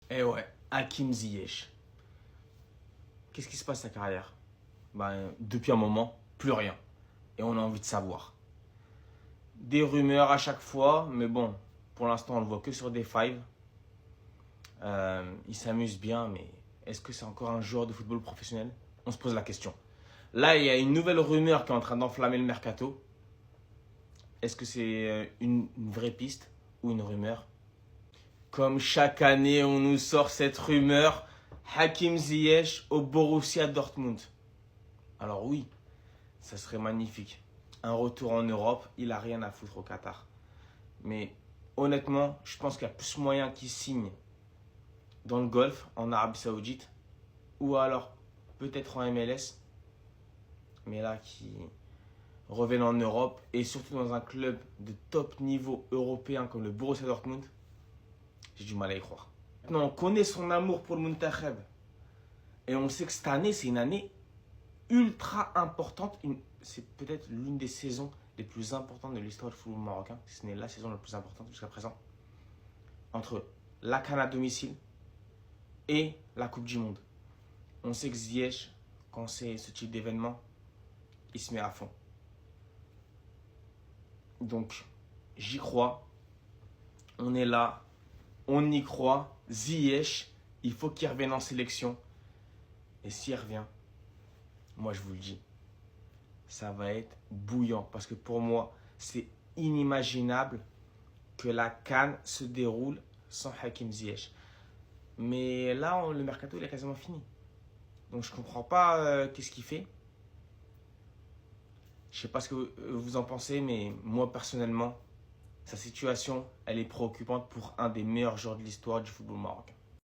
Eh ouais, Hakim Ziyech. Qu'est-ce qui se passe à sa carrière? Depuis un moment, plus rien. Et on a envie de savoir. Des rumeurs à chaque fois, mais bon, pour l'instant, on le voit que sur des fives. Il s'amuse bien, mais est-ce que c'est encore un joueur de football professionnel? On se pose la question. Là, il y a une nouvelle rumeur qui est en train d'enflammer le mercato. Est-ce que c'est une vraie piste ou une rumeur? Comme chaque année, on nous sort cette rumeur. Hakim Ziyech au Borussia Dortmund. Alors oui, ça serait magnifique. Un retour en Europe, il a rien à foutre au Qatar. Mais honnêtement, je pense qu'il y a plus moyen qu'il signe dans le Golfe, en Arabie Saoudite, ou alors peut-être en MLS, mais là qui reviennent en Europe et surtout dans un club de top niveau européen comme le Borussia Dortmund, j'ai du mal à y croire. Maintenant, on connaît son amour pour le Muntakheb et on sait que cette année, c'est une année ultra importante. C'est peut-être l'une des saisons les plus importantes de l'histoire du football marocain, si ce n'est la saison la plus importante jusqu'à présent, entre la CAN à domicile et la Coupe du Monde. On sait que Ziyech, quand c'est ce type d'événement, il se met à fond. Donc, j'y crois. On est là. On y croit. Ziyech, il faut qu'il revienne en sélection. Et s'il revient, moi je vous le dis, ça va être bouillant. Parce que pour moi, c'est inimaginable que la CAN se déroule sans Hakim Ziyech. Mais là, le mercato, il est quasiment fini. Donc je ne comprends pas qu'est-ce qu'il fait. Je ne sais pas ce que vous en pensez, mais moi personnellement, sa situation, elle est préoccupante pour un des meilleurs joueurs de l'histoire du football marocain.